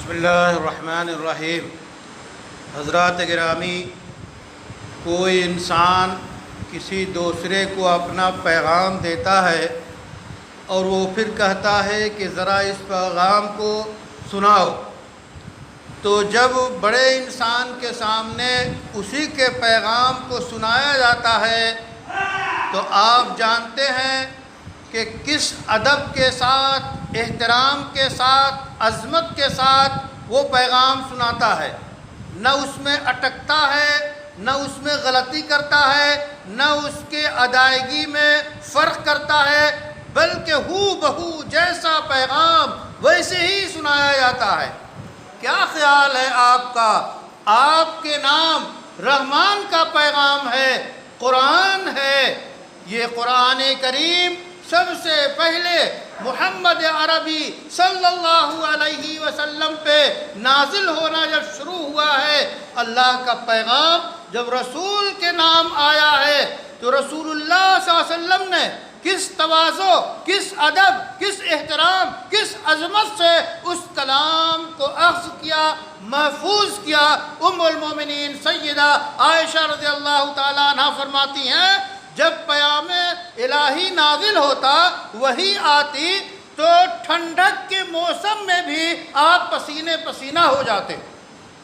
بسم اللہ الرحمن الرحیم۔ حضرات گرامی، کوئی انسان کسی دوسرے کو اپنا پیغام دیتا ہے اور وہ پھر کہتا ہے کہ ذرا اس پیغام کو سناؤ، تو جب بڑے انسان کے سامنے اسی کے پیغام کو سنایا جاتا ہے تو آپ جانتے ہیں کہ کس ادب کے ساتھ، احترام کے ساتھ، عظمت کے ساتھ وہ پیغام سناتا ہے۔ نہ اس میں اٹکتا ہے، نہ اس میں غلطی کرتا ہے، نہ اس کے ادائیگی میں فرق کرتا ہے، بلکہ ہو بہو جیسا پیغام ویسے ہی سنایا جاتا ہے۔ کیا خیال ہے آپ کا؟ آپ کے نام رحمان کا پیغام ہے، قرآن ہے۔ یہ قرآن کریم سب سے پہلے محمد عربی صلی اللہ علیہ وسلم پہ نازل ہونا جب شروع ہوا ہے، اللہ کا پیغام جب رسول کے نام آیا ہے تو رسول اللہ صلی اللہ علیہ وسلم نے کس تواضع، کس ادب، کس احترام، کس عظمت سے اس کلام کو اخذ کیا، محفوظ کیا۔ ام المومنین سیدہ عائشہ رضی اللہ تعالیٰ عنہ فرماتی ہیں، جب پیام الہی نازل ہوتا، وہی آتی، تو ٹھنڈک کے موسم میں بھی آپ پسینے پسینہ ہو جاتے۔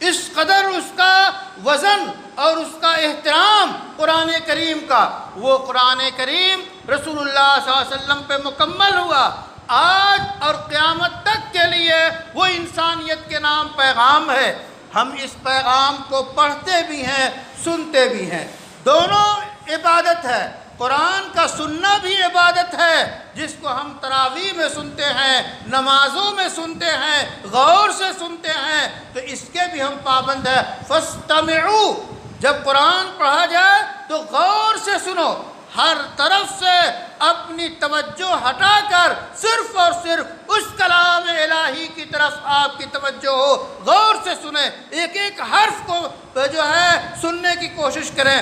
اس قدر اس کا وزن اور اس کا احترام قرآن کریم کا۔ وہ قرآن کریم رسول اللہ صلی اللہ علیہ وسلم پہ مکمل ہوا، آج اور قیامت تک کے لیے وہ انسانیت کے نام پیغام ہے۔ ہم اس پیغام کو پڑھتے بھی ہیں، سنتے بھی ہیں، دونوں عبادت ہے۔ قرآن کا سننا بھی عبادت ہے، جس کو ہم تراویح میں سنتے ہیں، نمازوں میں سنتے ہیں، غور سے سنتے ہیں، تو اس کے بھی ہم پابند ہیں۔ فاستمعوا، جب قرآن پڑھا جائے تو غور سے سنو، ہر طرف سے اپنی توجہ ہٹا کر صرف اور صرف اس کلام الہی کی طرف آپ کی توجہ ہو، غور سے سنیں، ایک ایک حرف کو جو ہے سننے کی کوشش کریں۔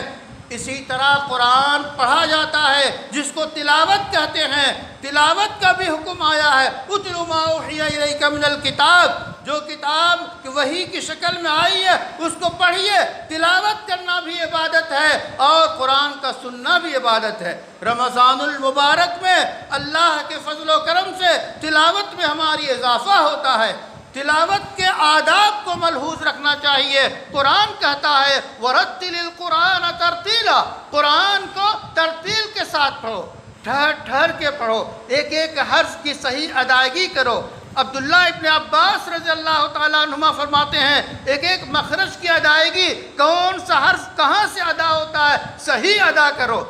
اسی طرح قرآن پڑھا جاتا ہے، جس کو تلاوت کہتے ہیں، تلاوت کا بھی حکم آیا ہے۔ اتل ما اوحی الیک من الکتاب، جو کتاب وحی کی شکل میں آئی ہے اس کو پڑھیے۔ تلاوت کرنا بھی عبادت ہے اور قرآن کا سننا بھی عبادت ہے۔ رمضان المبارک میں اللہ کے فضل و کرم سے تلاوت میں ہماری اضافہ ہوتا ہے۔ تلاوت کے آداب کو ملحوظ رکھنا چاہیے۔ قرآن کہتا ہے وَرَتِّلِ الْقُرْآنَ تَرْتِيلًا، قرآن کو ترتیل کے ساتھ پڑھو، ٹھہر ٹھہر کے پڑھو، ایک ایک حرف کی صحیح ادائیگی کرو۔ عبداللہ ابن عباس رضی اللہ تعالیٰ عنہما فرماتے ہیں، ایک ایک مخرج کی ادائیگی، کون سا حرف کہاں سے ادا ہوتا ہے، صحیح ادا کرو۔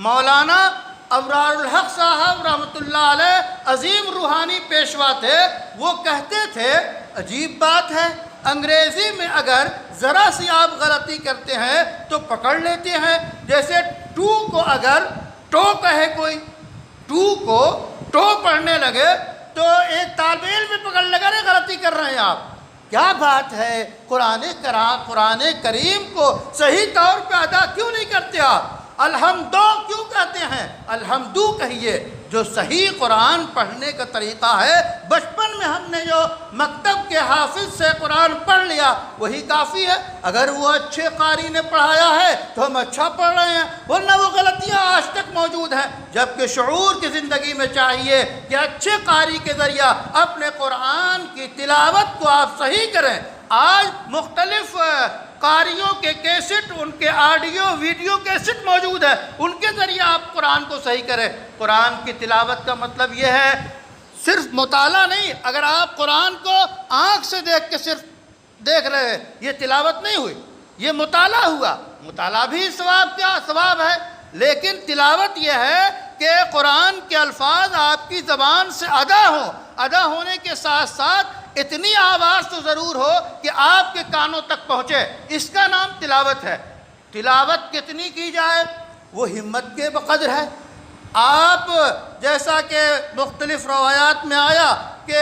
مولانا ابرار الحق صاحب رحمۃ اللہ علیہ عظیم روحانی پیشوا تھے، وہ کہتے تھے عجیب بات ہے، انگریزی میں اگر ذرا سی آپ غلطی کرتے ہیں تو پکڑ لیتے ہیں۔ جیسے ٹو کو اگر ٹو کہے کوئی، ٹو کو ٹو پڑھنے لگے تو ایک طالب علم بھی پکڑ لگا رہے غلطی کر رہے ہیں آپ۔ کیا بات ہے، قرآن کریم کو صحیح طور پہ ادا کیوں نہیں کرتے آپ؟ الحمدو کیوں کہتے ہیں؟ الحمدو کہیے۔ جو صحیح قرآن پڑھنے کا طریقہ ہے، بچپن میں ہم نے جو مکتب کے حافظ سے قرآن پڑھ لیا وہی کافی ہے۔ اگر وہ اچھے قاری نے پڑھایا ہے تو ہم اچھا پڑھ رہے ہیں، ورنہ وہ غلطیاں آج تک موجود ہیں۔ جبکہ شعور کی زندگی میں چاہیے کہ اچھے قاری کے ذریعہ اپنے قرآن کی تلاوت کو آپ صحیح کریں۔ آج مختلف قاریوں کے کیسٹ، ان کے آڈیو ویڈیو کیسٹ موجود ہے، ان کے ذریعے آپ قرآن کو صحیح کریں۔ قرآن کی تلاوت کا مطلب یہ ہے صرف مطالعہ نہیں۔ اگر آپ قرآن کو آنکھ سے دیکھ کے صرف دیکھ رہے ہیں، یہ تلاوت نہیں ہوئی، یہ مطالعہ ہوا۔ مطالعہ بھی ثواب ہے، لیکن تلاوت یہ ہے کہ قرآن کے الفاظ آپ کی زبان سے ادا ہوں، ادا ہونے کے ساتھ ساتھ اتنی آواز تو ضرور ہو کہ آپ کے کانوں تک پہنچے، اس کا نام تلاوت ہے۔ تلاوت کتنی کی جائے وہ ہمت کے بقدر ہے۔ آپ جیسا کہ مختلف روایات میں آیا کہ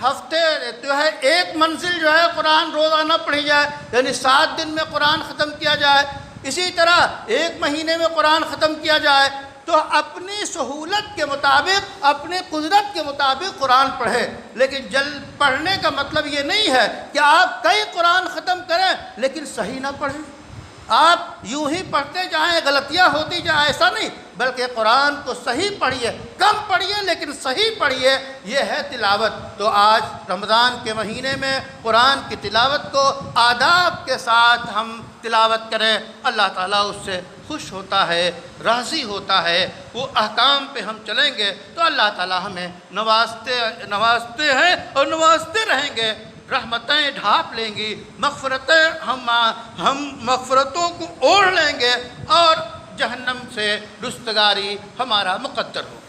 ہفتے جو ہے ایک منزل جو ہے قرآن روزانہ پڑھی جائے، یعنی 7 دن میں قرآن ختم کیا جائے۔ اسی طرح 1 مہینے میں قرآن ختم کیا جائے۔ تو اپنی سہولت کے مطابق، اپنے قدرت کے مطابق قرآن پڑھے، لیکن پڑھنے کا مطلب یہ نہیں ہے کہ آپ کئی قرآن ختم کریں لیکن صحیح نہ پڑھیں، آپ یوں ہی پڑھتے جائیں، غلطیاں ہوتی جائیں، ایسا نہیں، بلکہ قرآن کو صحیح پڑھیے، کم پڑھیے لیکن صحیح پڑھیے، یہ ہے تلاوت۔ تو آج رمضان کے مہینے میں قرآن کی تلاوت کو آداب کے ساتھ ہم تلاوت کریں، اللہ تعالیٰ اس سے خوش ہوتا ہے، راضی ہوتا ہے، وہ احکام پہ ہم چلیں گے تو اللہ تعالیٰ ہمیں نوازتے ہیں اور نوازتے رہیں گے، رحمتیں ڈھانپ لیں گی، مغفرتیں ہم مغفرتوں کو اوڑھ لیں گے اور جہنم سے رستگاری ہمارا مقدر ہو۔